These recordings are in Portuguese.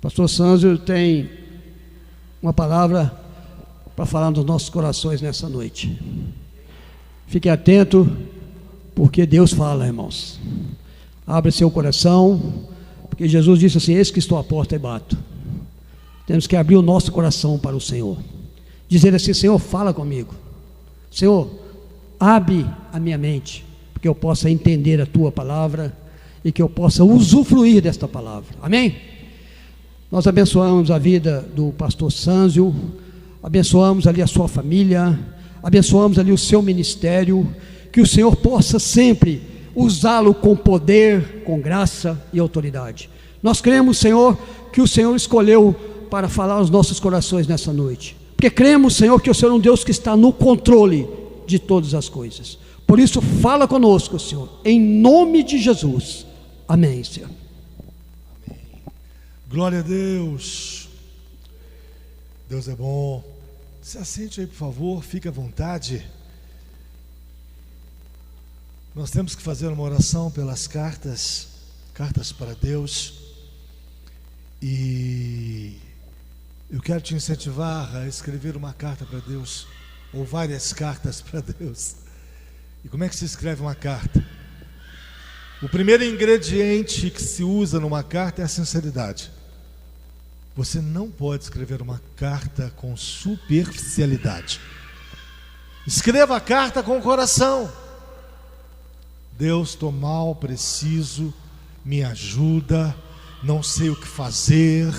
Pastor Sâncio tem uma palavra para falar nos nossos corações nessa noite. Fique atento, porque Deus fala, irmãos. Abre seu coração, porque Jesus disse assim: eis que estou à porta e bato. Temos que abrir o nosso coração para o Senhor, dizer assim: Senhor, fala comigo. Senhor, abre a minha mente, que eu possa entender a tua palavra e que eu possa usufruir desta palavra. Amém? Nós abençoamos a vida do pastor Sâncio, abençoamos ali a sua família, abençoamos ali o seu ministério, que o Senhor possa sempre usá-lo com poder, com graça e autoridade. Nós cremos, Senhor, que o Senhor escolheu para falar aos nossos corações nessa noite, porque cremos, Senhor, que o Senhor é um Deus que está no controle de todas as coisas. Por isso, fala conosco, Senhor, em nome de Jesus. Amém, Senhor. Amém. Glória a Deus. Deus é bom. Se assente aí, por favor, fique à vontade. Nós temos que fazer uma oração pelas cartas para Deus. E eu quero te incentivar a escrever uma carta para Deus, ou várias cartas para Deus. E como é que se escreve uma carta? O primeiro ingrediente que se usa numa carta é a sinceridade. Você não pode escrever uma carta com superficialidade. Escreva a carta com o coração. Deus, estou mal, preciso, me ajuda, não sei o que fazer,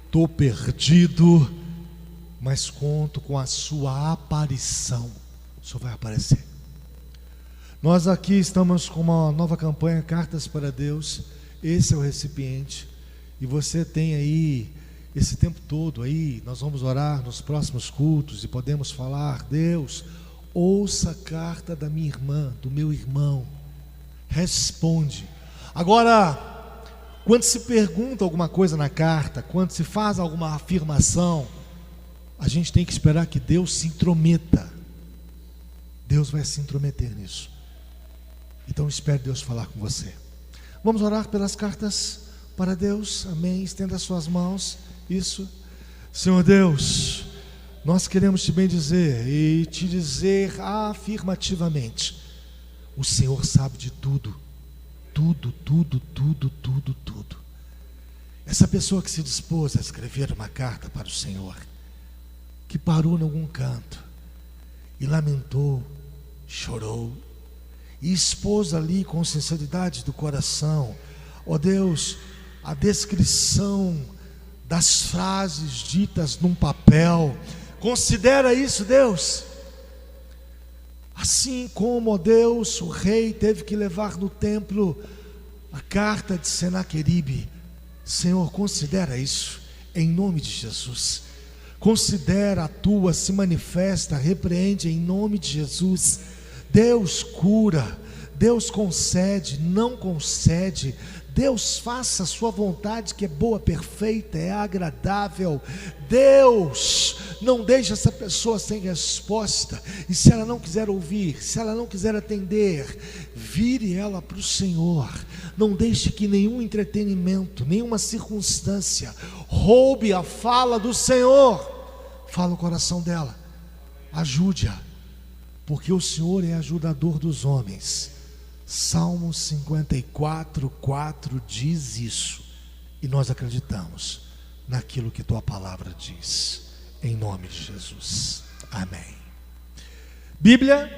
estou perdido, mas conto com a sua aparição. O Senhor vai aparecer. Nós aqui estamos com uma nova campanha, Cartas para Deus. Esse é o recipiente. E você tem aí, esse tempo todo aí, nós vamos orar nos próximos cultos e podemos falar: Deus, ouça a carta da minha irmã, do meu irmão. Responde. Agora, quando se pergunta alguma coisa na carta, quando se faz alguma afirmação, a gente tem que esperar que Deus se intrometa. Deus vai se intrometer nisso. Então espere Deus falar com você. Vamos orar pelas cartas para Deus. Amém. Estenda as suas mãos. Isso. Senhor Deus, nós queremos te bendizer e te dizer afirmativamente: o Senhor sabe de tudo. Tudo. Essa pessoa que se dispôs a escrever uma carta para o Senhor, que parou em algum canto e lamentou, chorou, e expôs ali com sinceridade do coração, ó Deus, a descrição das frases ditas num papel. Considera isso, Deus. Assim como, ó Deus, o rei teve que levar no templo a carta de Senaqueribe. Senhor, considera isso, em nome de Jesus. Considera, atua, se manifesta, repreende em nome de Jesus. Deus cura, Deus concede, não concede. Deus faça a sua vontade, que é boa, perfeita, é agradável. Deus não deixa essa pessoa sem resposta. E se ela não quiser ouvir, se ela não quiser atender, vire ela para o Senhor. Não deixe que nenhum entretenimento, nenhuma circunstância roube a fala do Senhor. Fala o coração dela, ajude-a, porque o Senhor é ajudador dos homens. Salmo 54:4 diz isso, e nós acreditamos naquilo que tua palavra diz, em nome de Jesus, amém. Bíblia,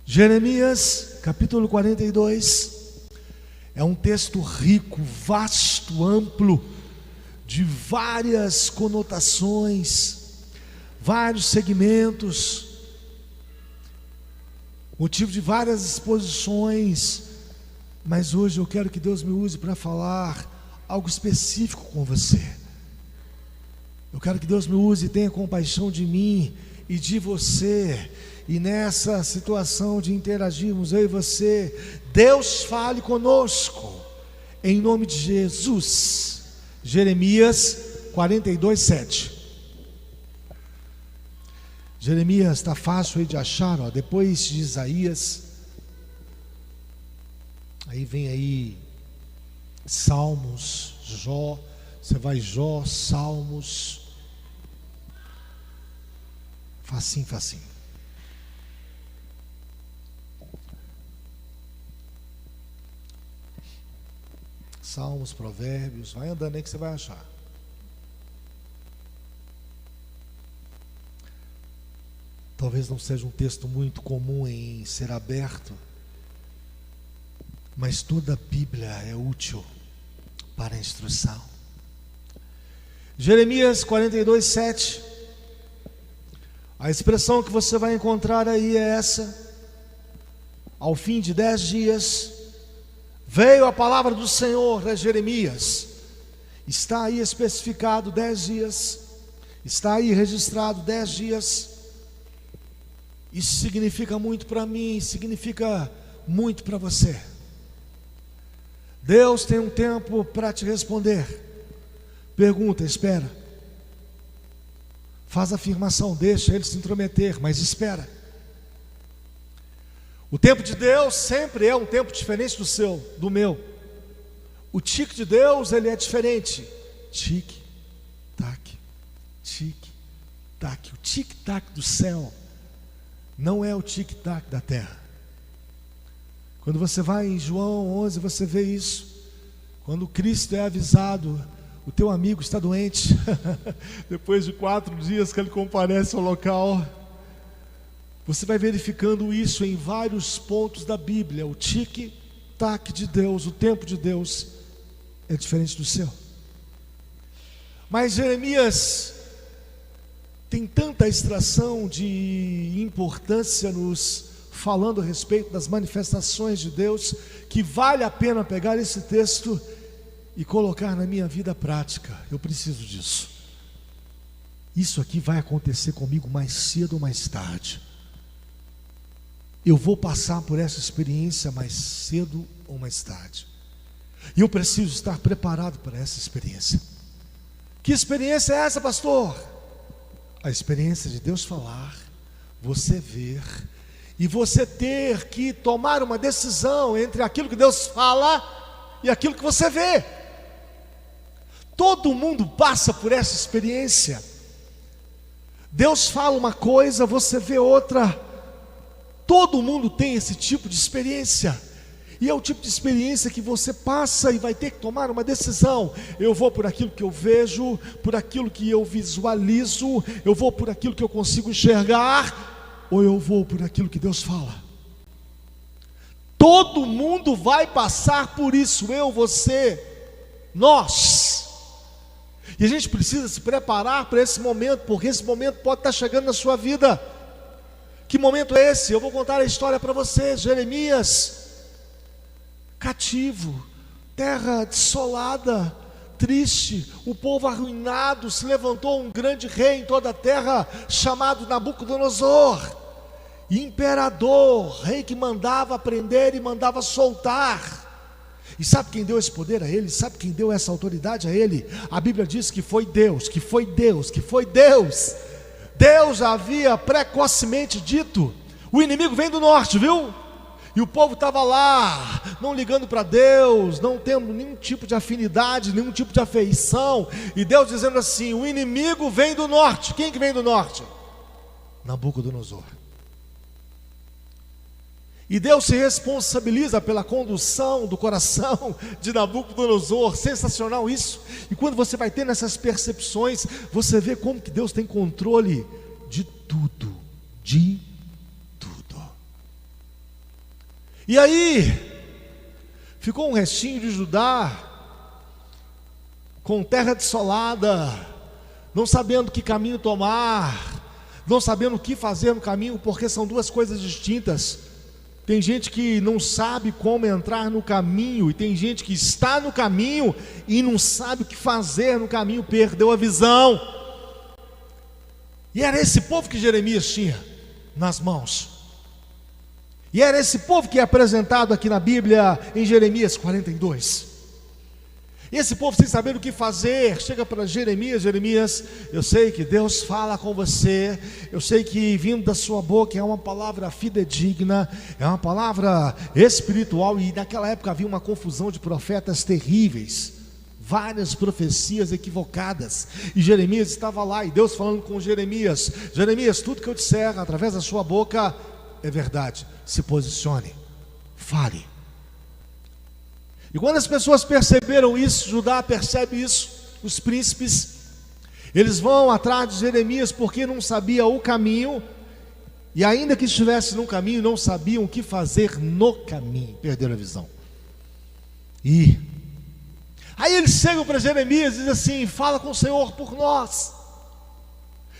Jeremias capítulo 42, é um texto rico, vasto, amplo, de várias conotações, vários segmentos, motivo de várias exposições, mas hoje eu quero que Deus me use para falar algo específico com você. Eu quero que Deus me use e tenha compaixão de mim e de você, e nessa situação de interagirmos eu e você, Deus fale conosco, em nome de Jesus. Jeremias 42:7. Jeremias está fácil aí de achar, ó, depois de Isaías, aí vem aí Salmos, Jó, você vai Jó, Salmos, facinho, facinho. Salmos, Provérbios, vai andando aí que você vai achar. Talvez não seja um texto muito comum em ser aberto, mas toda a Bíblia é útil para a instrução. Jeremias 42:7. A expressão que você vai encontrar aí é essa: ao fim de 10 dias, veio a palavra do Senhor a Jeremias. Está aí especificado 10 dias, está aí registrado 10 dias. Isso significa muito para mim, significa muito para você. Deus tem um tempo para te responder. Pergunta, espera. Faz afirmação, deixa Ele se intrometer, mas espera. O tempo de Deus sempre é um tempo diferente do meu. O tique de Deus, ele é diferente. Tique, tac, tique, tac. O tic-tac do céu não é o tic-tac da terra. Quando você vai em João 11, você vê isso. Quando Cristo é avisado, o teu amigo está doente. Depois de 4 dias que ele comparece ao local, você vai verificando isso em vários pontos da Bíblia. O tic-tac de Deus, o tempo de Deus é diferente do seu. Mas Jeremias tem tanta extração de importância nos falando a respeito das manifestações de Deus, que vale a pena pegar esse texto e colocar na minha vida prática. Eu preciso disso. Isso aqui vai acontecer comigo mais cedo ou mais tarde. Eu vou passar por essa experiência mais cedo ou mais tarde. E eu preciso estar preparado para essa experiência. Que experiência é essa, pastor? A experiência de Deus falar, você ver, e você ter que tomar uma decisão entre aquilo que Deus fala e aquilo que você vê. Todo mundo passa por essa experiência. Deus fala uma coisa, você vê outra. Todo mundo tem esse tipo de experiência. E é o tipo de experiência que você passa e vai ter que tomar uma decisão. Eu vou por aquilo que eu vejo, por aquilo que eu visualizo, eu vou por aquilo que eu consigo enxergar, ou eu vou por aquilo que Deus fala. Todo mundo vai passar por isso, eu, você, nós. E a gente precisa se preparar para esse momento, porque esse momento pode estar chegando na sua vida. Que momento é esse? Eu vou contar a história para você. Jeremias, cativo, terra desolada, triste, o povo arruinado. Se levantou um grande rei em toda a terra, chamado Nabucodonosor, imperador, rei que mandava prender e mandava soltar. E sabe quem deu esse poder a ele? Sabe quem deu essa autoridade a ele? A Bíblia diz que foi Deus, que foi Deus, que foi Deus. Deus havia precocemente dito: o inimigo vem do norte, viu? E o povo estava lá, não ligando para Deus, não tendo nenhum tipo de afinidade, nenhum tipo de afeição. E Deus dizendo assim: o inimigo vem do norte. Quem que vem do norte? Nabucodonosor. E Deus se responsabiliza pela condução do coração de Nabucodonosor. Sensacional isso. E quando você vai tendo essas percepções, você vê como que Deus tem controle de tudo. De tudo. E aí, ficou um restinho de Judá, com terra desolada, não sabendo que caminho tomar, não sabendo o que fazer no caminho, porque são duas coisas distintas. Tem gente que não sabe como entrar no caminho, e tem gente que está no caminho e não sabe o que fazer no caminho, perdeu a visão. E era esse povo que Jeremias tinha nas mãos. E era esse povo que é apresentado aqui na Bíblia em Jeremias 42. E esse povo, sem saber o que fazer, chega para Jeremias: Jeremias, eu sei que Deus fala com você, eu sei que vindo da sua boca é uma palavra fidedigna, é uma palavra espiritual. E naquela época havia uma confusão de profetas terríveis, várias profecias equivocadas, e Jeremias estava lá, e Deus falando com Jeremias: Jeremias, tudo que eu disser através da sua boca é verdade, se posicione, fale. E quando as pessoas perceberam isso, Judá percebe isso, os príncipes, eles vão atrás de Jeremias porque não sabia o caminho, e ainda que estivesse no caminho, não sabiam o que fazer no caminho, perderam a visão. E aí eles chegam para Jeremias e dizem assim: fala com o Senhor por nós,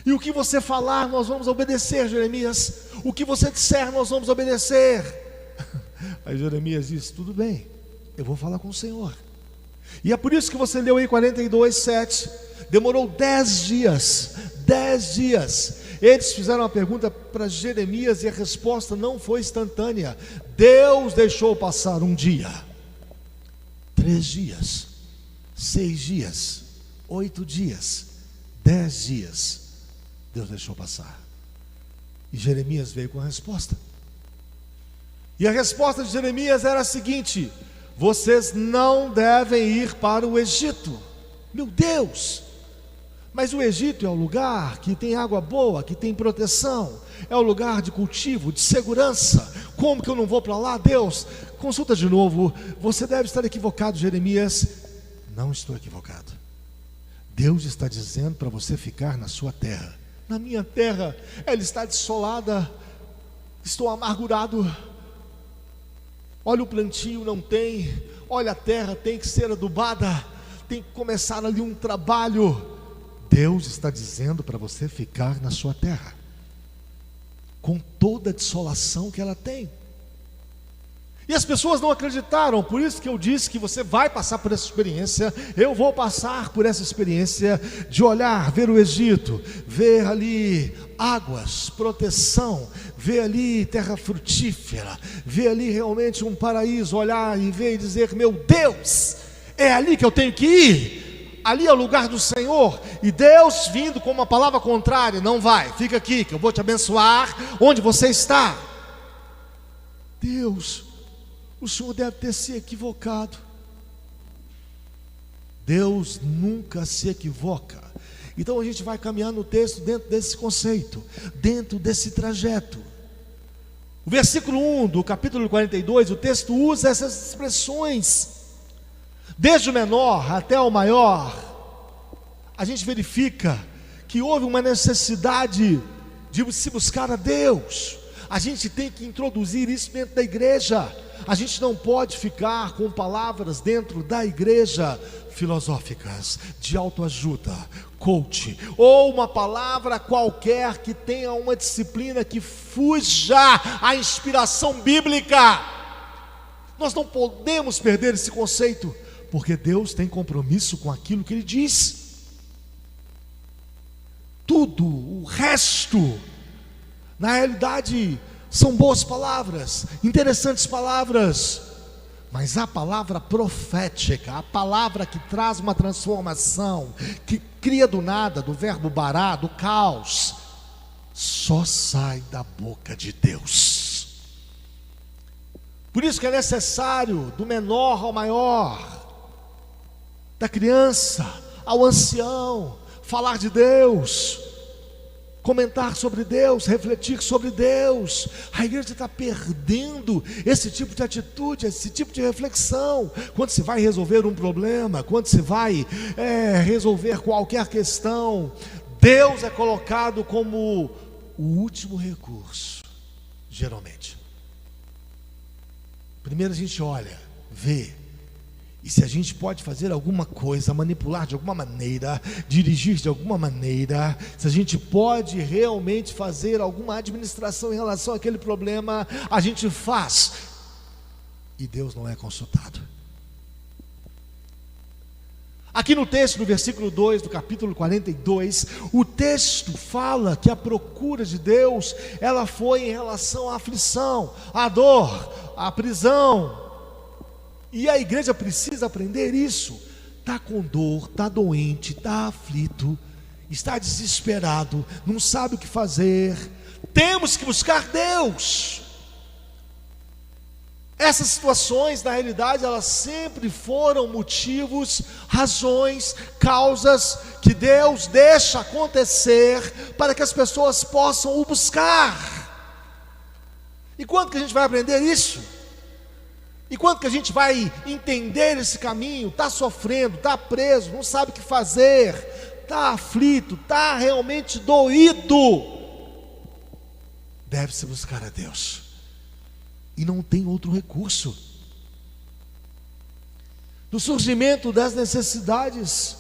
e o que você falar nós vamos obedecer, Jeremias, o que você disser nós vamos obedecer. Aí Jeremias diz: tudo bem, eu vou falar com o Senhor. E é por isso que você leu aí 42:7. Demorou 10 dias. 10 dias. Eles fizeram uma pergunta para Jeremias e a resposta não foi instantânea. Deus deixou passar um dia, 3 dias, 6 dias, 8 dias, 10 dias. Deus deixou passar. E Jeremias veio com a resposta. E a resposta de Jeremias era a seguinte: vocês não devem ir para o Egito. Meu Deus! Mas o Egito é o lugar que tem água boa, que tem proteção, é o lugar de cultivo, de segurança. Como que eu não vou para lá? Deus, consulta de novo. Você deve estar equivocado, Jeremias. Não estou equivocado. Deus está dizendo para você ficar na sua terra. Na minha terra, ela está desolada, estou amargurado. Olha, o plantio não tem, olha, a terra tem que ser adubada, tem que começar ali um trabalho. Deus está dizendo para você ficar na sua terra, com toda a desolação que ela tem. E as pessoas não acreditaram, por isso que eu disse que você vai passar por essa experiência. Eu vou passar por essa experiência de olhar, ver o Egito, ver ali águas, proteção, ver ali terra frutífera, ver ali realmente um paraíso, olhar e ver e dizer: meu Deus, é ali que eu tenho que ir. Ali é o lugar do Senhor. E Deus vindo com uma palavra contrária: não vai, fica aqui que eu vou te abençoar onde você está. Deus, o Senhor deve ter se equivocado. Deus nunca se equivoca. Então a gente vai caminhar no texto dentro desse conceito, dentro desse trajeto. O versículo 1 do capítulo 42, o texto usa essas expressões. Desde o menor até o maior, a gente verifica que houve uma necessidade de se buscar a Deus. A gente tem que introduzir isso dentro da igreja. A gente não pode ficar com palavras dentro da igreja filosóficas, de autoajuda, coach, ou uma palavra qualquer que tenha uma disciplina que fuja à inspiração bíblica. Nós não podemos perder esse conceito, porque Deus tem compromisso com aquilo que Ele diz. Tudo o resto, na realidade, são boas palavras, interessantes palavras, mas a palavra profética, a palavra que traz uma transformação, que cria do nada, do verbo bará, do caos, só sai da boca de Deus. Por isso que é necessário, do menor ao maior, da criança ao ancião, falar de Deus, comentar sobre Deus, refletir sobre Deus. A igreja está perdendo esse tipo de atitude, esse tipo de reflexão. Quando se vai resolver um problema, quando se vai resolver qualquer questão, Deus é colocado como o último recurso, geralmente. Primeiro a gente olha, vê, e se a gente pode fazer alguma coisa, manipular de alguma maneira, dirigir de alguma maneira, se a gente pode realmente fazer alguma administração em relação àquele problema, a gente faz. E Deus não é consultado. Aqui no texto, no versículo 2 do capítulo 42, o texto fala que a procura de Deus, ela foi em relação à aflição, à dor, à prisão. E a igreja precisa aprender isso. Está com dor, está doente, está aflito, está desesperado, não sabe o que fazer. Temos que buscar Deus. Essas situações, na realidade, elas sempre foram motivos, razões, causas que Deus deixa acontecer para que as pessoas possam o buscar. E quando que a gente vai aprender isso? E quando que a gente vai entender esse caminho? Está sofrendo, está preso, não sabe o que fazer, está aflito, está realmente doído. Deve-se buscar a Deus. E não tem outro recurso. No surgimento das necessidades,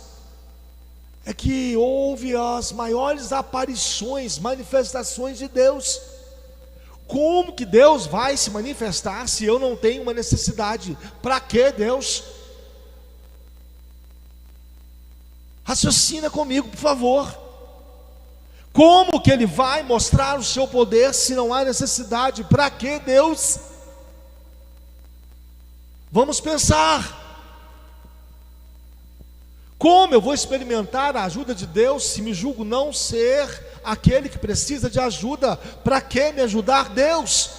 é que houve as maiores aparições, manifestações de Deus. Como que Deus vai se manifestar se eu não tenho uma necessidade? Para que Deus? Raciocina comigo, por favor. Como que Ele vai mostrar o seu poder se não há necessidade? Para que Deus? Vamos pensar. Como eu vou experimentar a ajuda de Deus se me julgo não ser aquele que precisa de ajuda? Para que me ajudar Deus?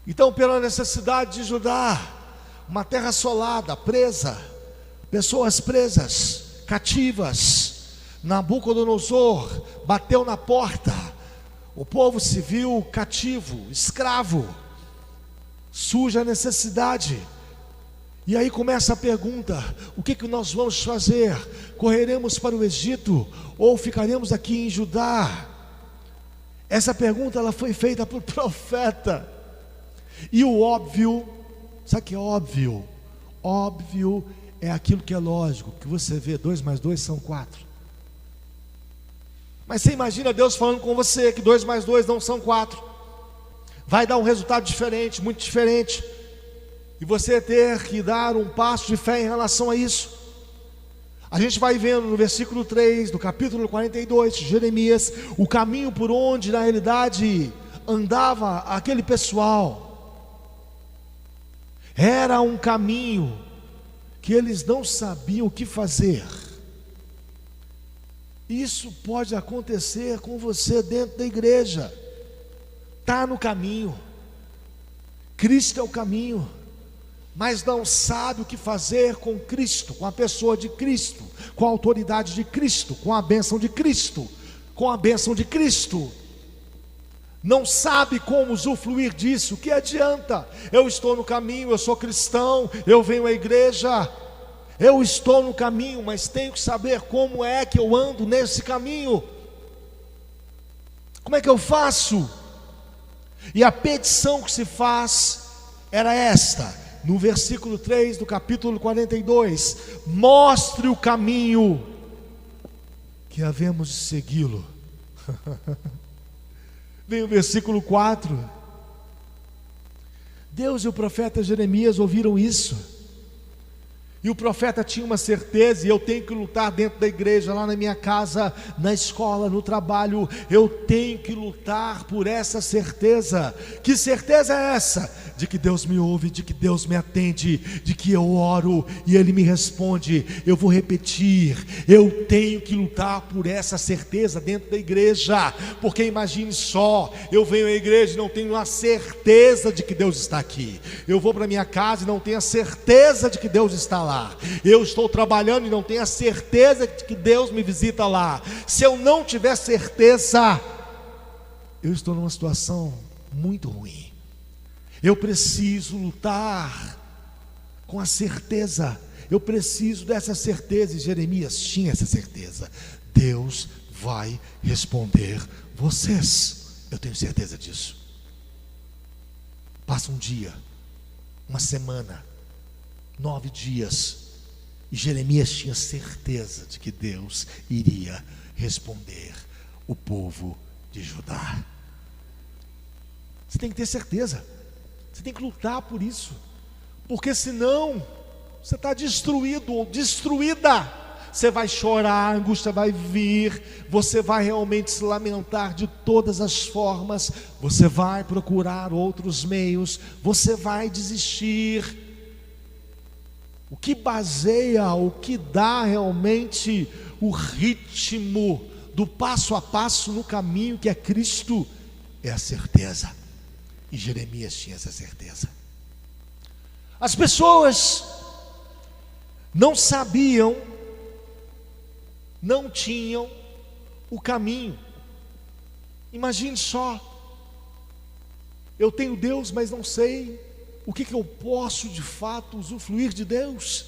Então, pela necessidade de ajudar uma terra assolada, presa, pessoas presas, cativas, Nabucodonosor bateu na porta, o povo se viu cativo, escravo, surge a necessidade. E aí começa a pergunta: o que nós vamos fazer? Correremos para o Egito ou ficaremos aqui em Judá? Essa pergunta ela foi feita por profeta. E o óbvio, sabe o que é óbvio? Óbvio é aquilo que é lógico, que você vê 2 mais 2 são 4. Mas você imagina Deus falando com você que 2 mais 2 não são 4. Vai dar um resultado diferente, muito diferente. E você ter que dar um passo de fé em relação a isso. A gente vai vendo no versículo 3 do capítulo 42 de Jeremias o caminho por onde na realidade andava aquele pessoal. Era um caminho que eles não sabiam o que fazer. Isso pode acontecer com você dentro da igreja. Está no caminho, Cristo é o caminho, mas não sabe o que fazer com Cristo, com a pessoa de Cristo, com a autoridade de Cristo, com a bênção de Cristo, com a bênção de Cristo. Não sabe como usufruir disso. O que adianta? Eu estou no caminho, eu sou cristão, eu venho à igreja, eu estou no caminho, mas tenho que saber como é que eu ando nesse caminho. Como é que eu faço? E a petição que se faz era esta, no versículo 3 do capítulo 42: mostre o caminho que havemos de segui-lo. Vem o versículo 4. Deus e o profeta Jeremias ouviram isso. E o profeta tinha uma certeza, e eu tenho que lutar dentro da igreja, lá na minha casa, na escola, no trabalho, eu tenho que lutar por essa certeza. Que certeza é essa? De que Deus me ouve, de que Deus me atende, de que eu oro e Ele me responde. Eu vou repetir, eu tenho que lutar por essa certeza dentro da igreja, porque imagine só, eu venho à igreja e não tenho a certeza de que Deus está aqui. Eu vou para minha casa e não tenho a certeza de que Deus está lá. Eu estou trabalhando e não tenho a certeza de que Deus me visita lá. Se eu não tiver certeza, eu estou numa situação muito ruim. Eu preciso lutar com a certeza. Eu preciso dessa certeza. E Jeremias tinha essa certeza. Deus vai responder vocês. Eu tenho certeza disso. Passa um dia, uma semana, 9 dias, e Jeremias tinha certeza de que Deus iria responder o povo de Judá. Você tem que ter certeza, você tem que lutar por isso, porque senão você está destruído ou destruída. Você vai chorar, a angústia vai vir, você vai realmente se lamentar de todas as formas, você vai procurar outros meios, você vai desistir. O que baseia, o que dá realmente o ritmo do passo a passo no caminho que é Cristo, é a certeza. E Jeremias tinha essa certeza. As pessoas não sabiam, não tinham o caminho. Imagine só, eu tenho Deus, mas não sei o que eu posso de fato usufruir de Deus.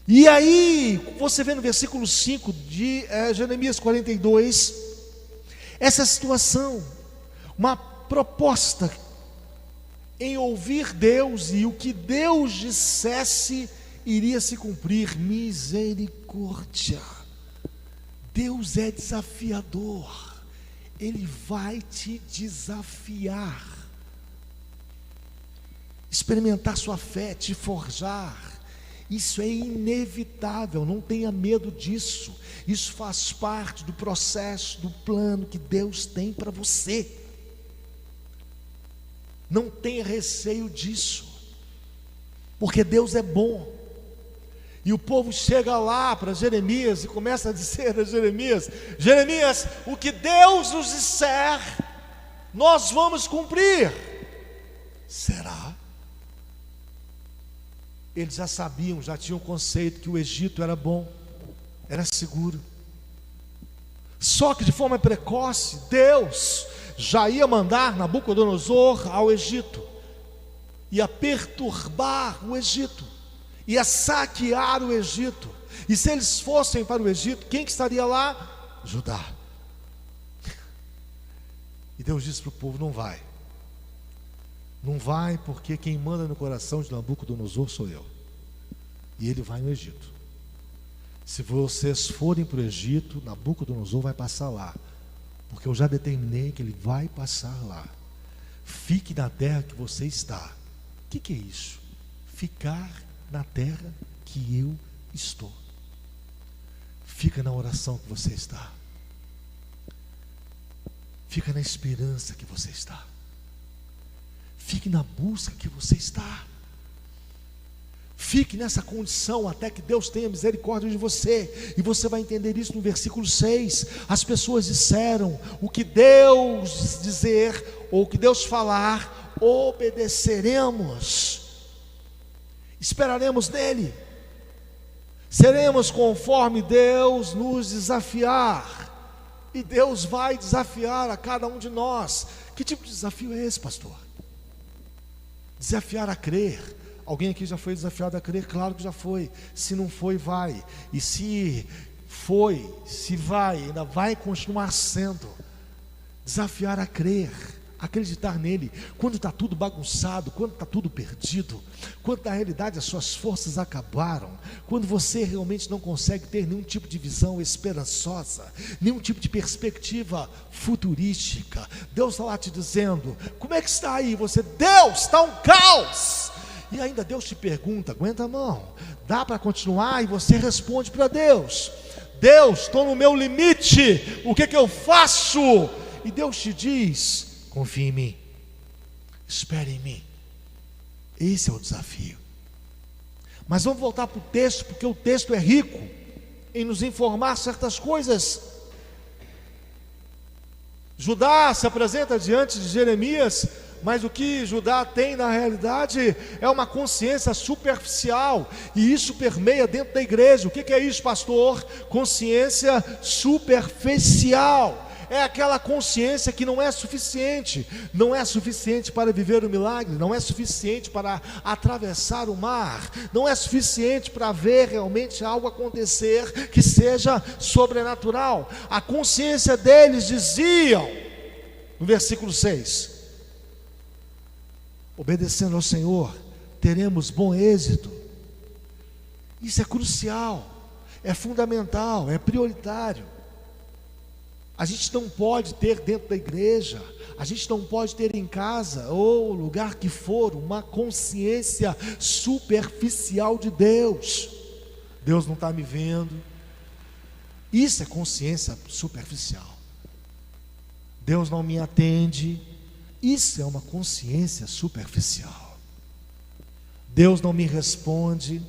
E aí, você vê no versículo 5 de Jeremias 42, essa situação, uma proposta em ouvir Deus, e o que Deus dissesse iria se cumprir. Misericórdia. Deus é desafiador, Ele vai te desafiar, experimentar sua fé, te forjar. Isso é inevitável, não tenha medo disso. Isso faz parte do processo, do plano que Deus tem para você. Não tenha receio disso, porque Deus é bom. E o povo chega lá para Jeremias e começa a dizer a Jeremias: Jeremias, o que Deus nos disser, nós vamos cumprir. Será? Eles já sabiam, já tinham o conceito que o Egito era bom, era seguro. Só que de forma precoce, Deus já ia mandar Nabucodonosor ao Egito, ia perturbar o Egito, ia saquear o Egito. E se eles fossem para o Egito, quem que estaria lá? Judá. E Deus disse para o povo: não vai. Não vai, porque quem manda no coração de Nabucodonosor sou eu. E ele vai no Egito. Se vocês forem para o Egito, Nabucodonosor vai passar lá, porque eu já determinei que ele vai passar lá. Fique na terra que você está. O que é isso? Ficar na terra que eu estou. Fica na oração que você está. Fica na esperança que você está. Fique na busca que você está. Fique nessa condição até que Deus tenha misericórdia de você. E você vai entender isso no versículo 6. As pessoas disseram: o que Deus dizer, ou o que Deus falar, obedeceremos. Esperaremos nele. Seremos conforme Deus nos desafiar. E Deus vai desafiar a cada um de nós. Que tipo de desafio é esse, pastor? Desafiar a crer. Alguém aqui já foi desafiado a crer? Claro que já foi. Se não foi, vai. E se foi, se vai, ainda vai continuar sendo. Desafiar a crer, acreditar nele, quando está tudo bagunçado, quando está tudo perdido, quando na realidade as suas forças acabaram, quando você realmente não consegue ter nenhum tipo de visão esperançosa, nenhum tipo de perspectiva futurística. Deus está lá te dizendo: como é que está aí? Você: Deus, está um caos. E ainda Deus te pergunta: aguenta a mão, dá para continuar? E você responde para Deus: Deus, estou no meu limite, o que eu faço? E Deus te diz: confie em mim, espere em mim. Esse é o desafio. Mas vamos voltar para o texto, porque o texto é rico em nos informar certas coisas. Judá se apresenta diante de Jeremias, mas o que Judá tem na realidade é uma consciência superficial, e isso permeia dentro da igreja. O que é isso, pastor? Consciência superficial. É aquela consciência que não é suficiente. Não é suficiente para viver o milagre, não é suficiente para atravessar o mar, não é suficiente para ver realmente algo acontecer que seja sobrenatural. A consciência deles diziam, no versículo 6: obedecendo ao Senhor, teremos bom êxito. Isso é crucial, é fundamental, é prioritário. A gente não pode ter dentro da igreja, a gente não pode ter em casa ou lugar que for uma consciência superficial de Deus. Deus não está me vendo. Isso é consciência superficial. Deus não me atende. Isso é uma consciência superficial. Deus não me responde.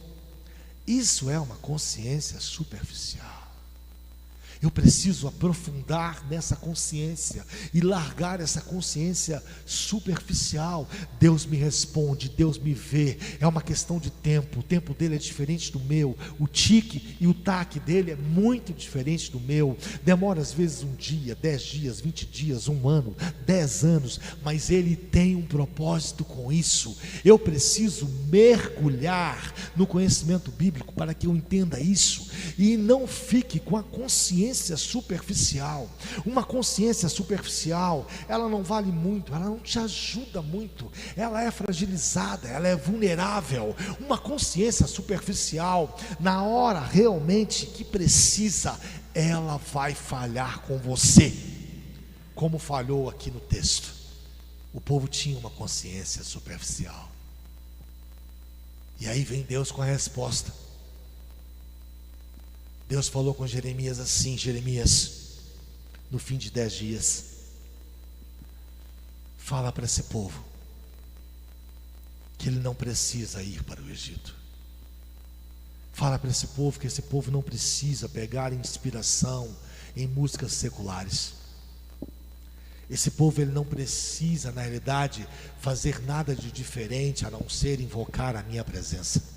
Isso é uma consciência superficial. Eu preciso aprofundar nessa consciência e largar essa consciência superficial. Deus me responde, Deus me vê. É uma questão de tempo. O tempo dele é diferente do meu. O tique e o taque dele é muito diferente do meu. Demora às vezes um dia, 10 dias, 20 dias, um ano, 10 anos, mas ele tem um propósito com isso. Eu preciso mergulhar no conhecimento bíblico para que eu entenda isso e não fique com a consciência superficial. Uma consciência superficial, ela não vale muito, ela não te ajuda muito, ela é fragilizada, ela é vulnerável. Uma consciência superficial, na hora realmente que precisa, ela vai falhar com você, como falhou aqui no texto. O povo tinha uma consciência superficial, e aí vem Deus com a resposta. Deus falou com Jeremias assim: Jeremias, no fim de 10 dias, fala para esse povo que ele não precisa ir para o Egito. Fala para esse povo que esse povo não precisa pegar inspiração em músicas seculares. Esse povo, ele não precisa, na realidade, fazer nada de diferente a não ser invocar a minha presença.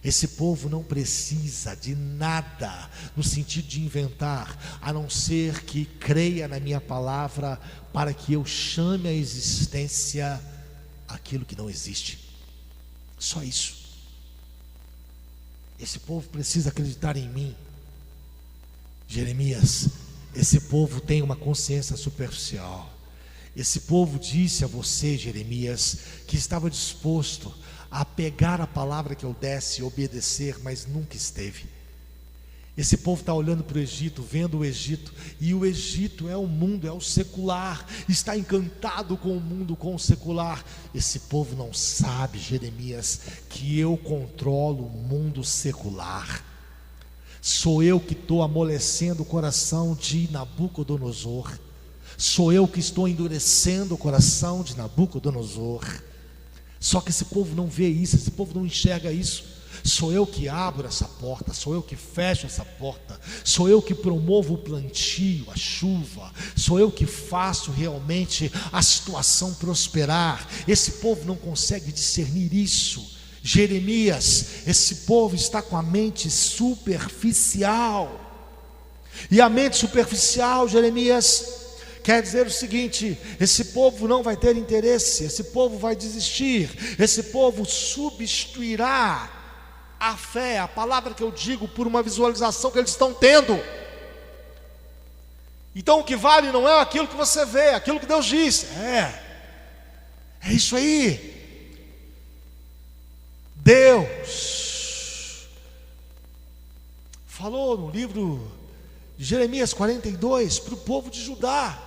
Esse povo não precisa de nada no sentido de inventar, a não ser que creia na minha palavra, para que eu chame à existência aquilo que não existe. Só isso. Esse povo precisa acreditar em mim. Jeremias, esse povo tem uma consciência superficial. Esse povo disse a você, Jeremias, que estava disposto a pegar a palavra que eu desse e obedecer, mas nunca esteve. Esse povo está olhando para o Egito, vendo o Egito, e o Egito é o mundo, é o secular, está encantado com o mundo, com o secular. Esse povo não sabe, Jeremias, que eu controlo o mundo secular. Sou eu que estou amolecendo o coração de Nabucodonosor. Sou eu que estou endurecendo o coração de Nabucodonosor. Só que esse povo não vê isso, esse povo não enxerga isso. Sou eu que abro essa porta, sou eu que fecho essa porta, sou eu que promovo o plantio, a chuva, sou eu que faço realmente a situação prosperar. Esse povo não consegue discernir isso. Jeremias, esse povo está com a mente superficial. E a mente superficial, Jeremias, quer dizer o seguinte: esse povo não vai ter interesse, esse povo vai desistir, esse povo substituirá a fé, a palavra que eu digo, por uma visualização que eles estão tendo. Então o que vale não é aquilo que você vê, aquilo que Deus diz. É isso aí. Deus falou no livro de Jeremias 42 para o povo de Judá: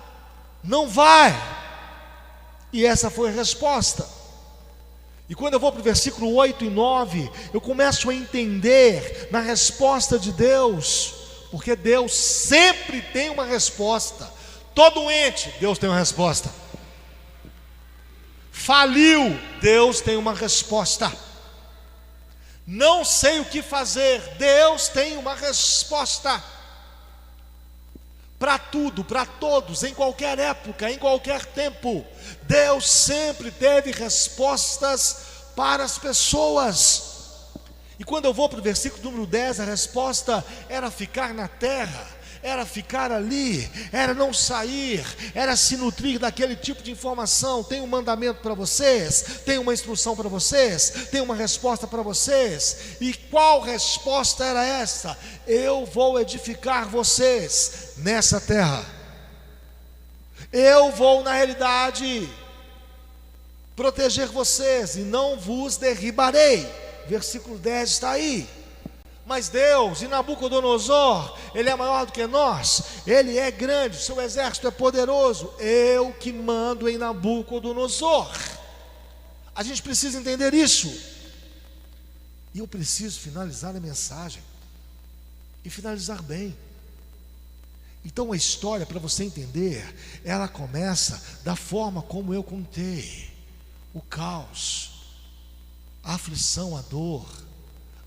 não vai. E essa foi a resposta. E quando eu vou para o versículo 8 e 9, eu começo a entender na resposta de Deus, porque Deus sempre tem uma resposta. Todo ente, Deus tem uma resposta. Faliu, Deus tem uma resposta. Não sei o que fazer, Deus tem uma resposta. Para tudo, para todos, em qualquer época, em qualquer tempo, Deus sempre teve respostas para as pessoas. E quando eu vou para o versículo número 10, a resposta era ficar na terra, era ficar ali, era não sair, era se nutrir daquele tipo de informação. Tem um mandamento para vocês, tem uma instrução para vocês, tem uma resposta para vocês. E qual resposta era essa? Eu vou edificar vocês nessa terra. Eu vou, na realidade, proteger vocês e não vos derribarei. Versículo 10 está aí. Mas Deus, e Nabucodonosor, ele é maior do que nós, ele é grande, o seu exército é poderoso. Eu que mando em Nabucodonosor. A gente precisa entender isso. E eu preciso finalizar a mensagem, e finalizar bem. Então a história, para você entender, ela começa da forma como eu contei: o caos, a aflição, a dor,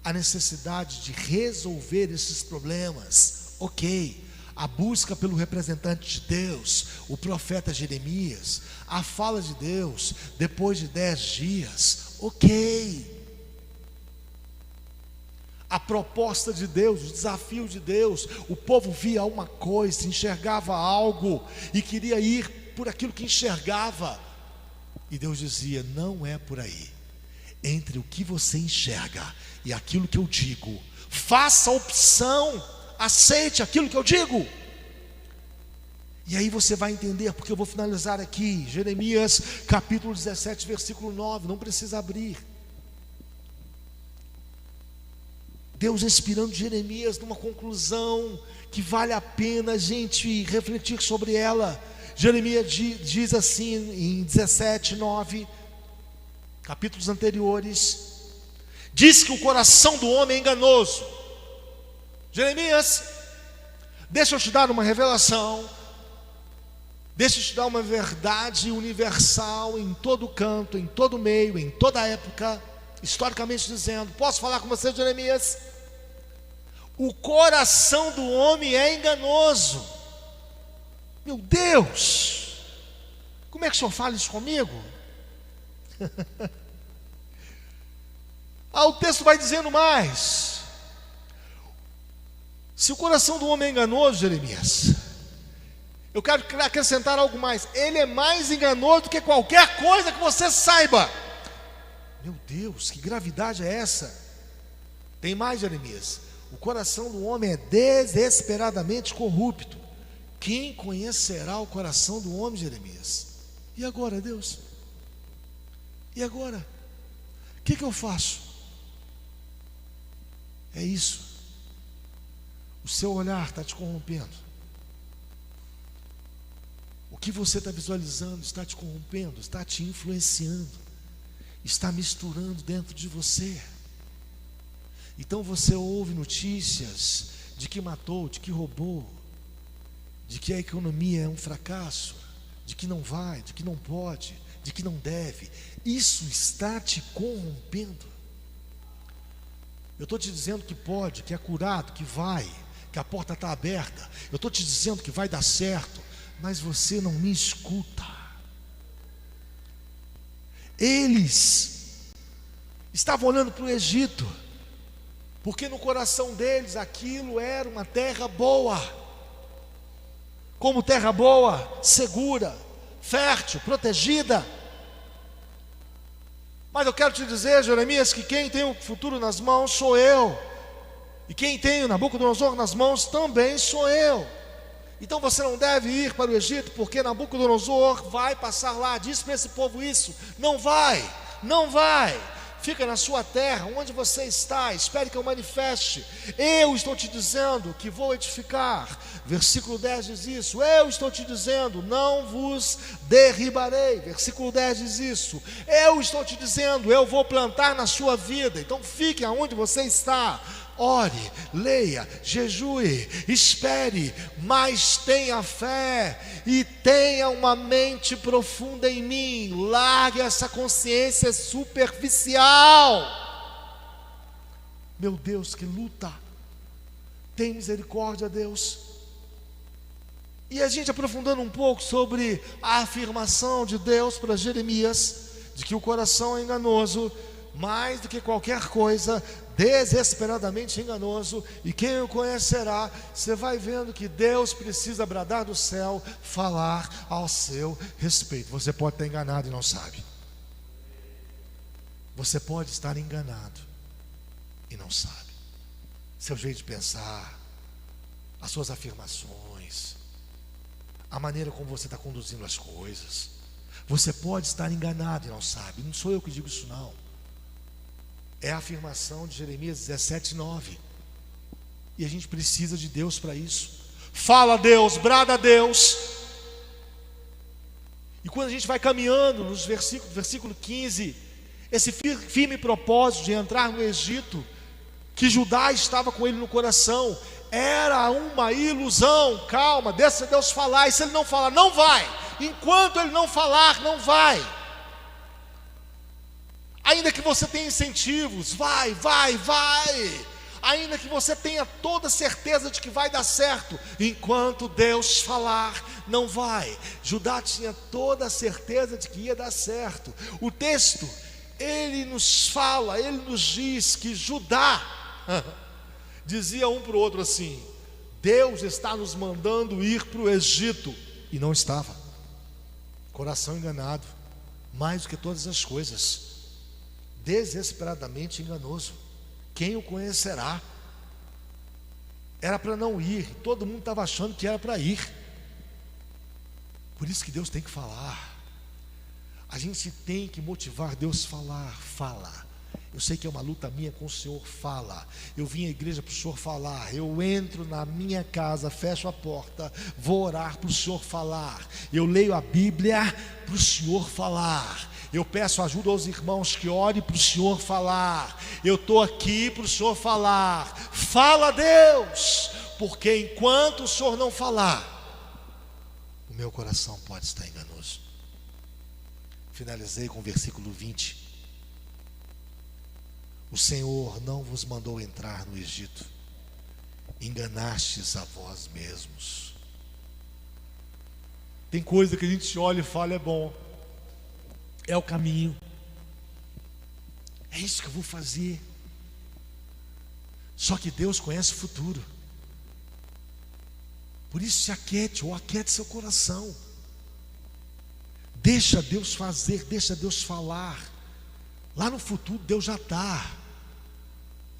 a necessidade de resolver esses problemas. Ok, a busca pelo representante de Deus, o profeta Jeremias, a fala de Deus depois de 10 dias. Ok, a proposta de Deus, o desafio de Deus. O povo via uma coisa, enxergava algo e queria ir por aquilo que enxergava. E Deus dizia: não é por aí. Entre o que você enxerga e aquilo que eu digo, faça a opção, aceite aquilo que eu digo. E aí você vai entender, porque eu vou finalizar aqui, Jeremias capítulo 17, versículo 9, não precisa abrir. Deus inspirando Jeremias numa conclusão que vale a pena a gente refletir sobre ela. Jeremias diz assim em 17, 9, capítulos anteriores, diz que o coração do homem é enganoso. Jeremias, deixa eu te dar uma revelação, deixa eu te dar uma verdade universal em todo canto, em todo meio, em toda época, historicamente dizendo. Posso falar com você, Jeremias? O coração do homem é enganoso. Meu Deus, como é que o senhor fala isso comigo? O texto vai dizendo mais. Se o coração do homem é enganoso, Jeremias, eu quero acrescentar algo mais. Ele é mais enganoso do que qualquer coisa que você saiba. Meu Deus, que gravidade é essa? Tem mais, Jeremias. O coração do homem é desesperadamente corrupto. Quem conhecerá o coração do homem, Jeremias? E agora, Deus? E agora? O que eu faço? É isso. O seu olhar está te corrompendo. O que você está visualizando está te corrompendo, está te influenciando, está misturando dentro de você. Então você ouve notícias de que matou, de que roubou, de que a economia é um fracasso, de que não vai, de que não pode, de que não deve. Isso está te corrompendo. Eu estou te dizendo que pode, que é curado, que vai, que a porta está aberta. Eu estou te dizendo que vai dar certo, mas você não me escuta. Eles estavam olhando para o Egito, porque no coração deles aquilo era uma terra boa. Como terra boa, segura, fértil, protegida. Mas eu quero te dizer, Jeremias, que quem tem o futuro nas mãos sou eu. E quem tem o Nabucodonosor nas mãos também sou eu. Então você não deve ir para o Egito, porque Nabucodonosor vai passar lá. Diz para esse povo isso: não vai, não vai. Fica na sua terra, onde você está, espere que eu manifeste. Eu estou te dizendo que vou edificar. Versículo 10 diz isso. Eu estou te dizendo, não vos derribarei. Versículo 10 diz isso. Eu estou te dizendo, eu vou plantar na sua vida. Então fique aonde você está. Ore, leia, jejue, espere, mas tenha fé e tenha uma mente profunda em mim. Largue essa consciência superficial. Meu Deus, que luta. Tem misericórdia, Deus. E a gente aprofundando um pouco sobre a afirmação de Deus para Jeremias, de que o coração é enganoso, mais do que qualquer coisa, desesperadamente enganoso, e quem o conhecerá? Você vai vendo que Deus precisa bradar do céu, falar ao seu respeito. Você pode estar enganado e não sabe. Você pode estar enganado e não sabe. Seu jeito de pensar, as suas afirmações, a maneira como você está conduzindo as coisas. Você pode estar enganado e não sabe. Não sou eu que digo isso não. É a afirmação de Jeremias 17, 9. E a gente precisa de Deus para isso. Fala a Deus, brada a Deus. E quando a gente vai caminhando nos versículo 15, esse firme propósito de entrar no Egito, que Judá estava com ele no coração, era uma ilusão. Calma, deixa Deus falar. E se ele não falar, não vai. Enquanto ele não falar, não vai. Ainda que você tenha incentivos, vai. Ainda que você tenha toda certeza de que vai dar certo, enquanto Deus falar, não vai. Judá tinha toda a certeza de que ia dar certo. O texto, ele nos fala, ele nos diz que Judá dizia um para o outro assim: Deus está nos mandando ir para o Egito. E não estava. Coração enganado, mais do que todas as coisas, desesperadamente enganoso. Quem o conhecerá? Era para não ir, todo mundo estava achando que era para ir. Por isso que Deus tem que falar. A gente tem que motivar Deus a falar. Fala. Eu sei que é uma luta minha com o Senhor, fala. Eu vim à igreja para o Senhor falar. Eu entro na minha casa, fecho a porta, vou orar para o Senhor falar. Eu leio a Bíblia para o Senhor falar. Eu peço ajuda aos irmãos que orem para o Senhor falar. Eu estou aqui para o Senhor falar. Fala, Deus, porque enquanto o Senhor não falar, o meu coração pode estar enganoso. Finalizei com o versículo 20. O Senhor não vos mandou entrar no Egito, enganastes a vós mesmos. Tem coisa que a gente olha e fala: é bom, é o caminho, é isso que eu vou fazer. Só que Deus conhece o futuro. Por isso se aquiete, ou aquiete seu coração. Deixa Deus fazer, deixa Deus falar. Lá no futuro Deus já está.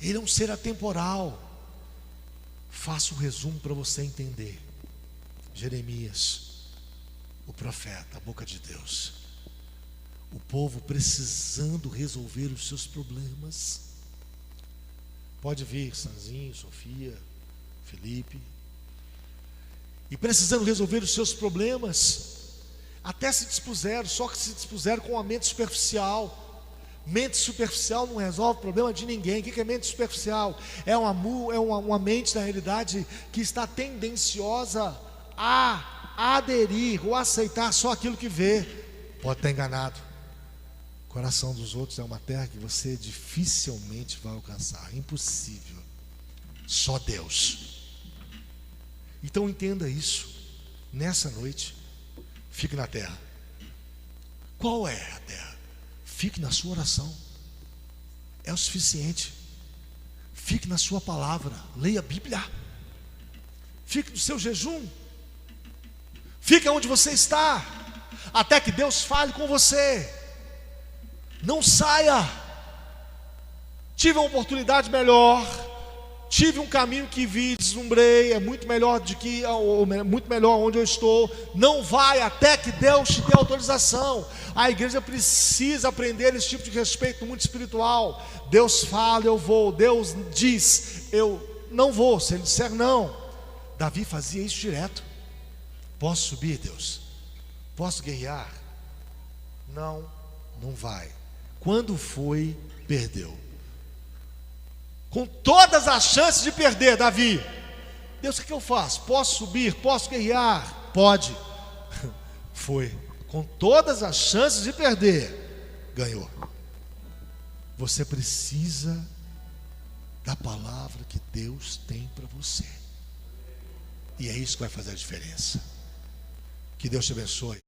Ele é um ser atemporal. Faço um resumo para você entender. Jeremias, o profeta, a boca de Deus. O povo precisando resolver os seus problemas. Pode vir Sanzinho, Sofia, Felipe. E precisando resolver os seus problemas, até se dispuseram, só que se dispuseram com a mente superficial. Mente superficial não resolve o problema de ninguém. O que é mente superficial? É uma mente, na realidade, que está tendenciosa a aderir ou aceitar só aquilo que vê. Pode estar enganado. O coração dos outros é uma terra que você dificilmente vai alcançar. Impossível. Só Deus. Então entenda isso. Nessa noite, fique na terra. Qual é a terra? Fique na sua oração. É o suficiente. Fique na sua palavra. Leia a Bíblia. Fique no seu jejum. Fique onde você está, até que Deus fale com você. Não saia. Tive uma oportunidade melhor, tive um caminho que vi, deslumbrei, é muito melhor muito melhor onde eu estou. Não vai até que Deus te dê autorização. A igreja precisa aprender esse tipo de respeito no mundo espiritual. Deus fala, eu vou. Deus diz, eu não vou. Se ele disser não. Davi fazia isso direto. Posso subir, Deus? Posso guerrear? Não vai. Quando foi, perdeu. Com todas as chances de perder, Davi. Deus, o que eu faço? Posso subir? Posso guerrear? Pode. Foi. Com todas as chances de perder, ganhou. Você precisa da palavra que Deus tem para você. E é isso que vai fazer a diferença. Que Deus te abençoe.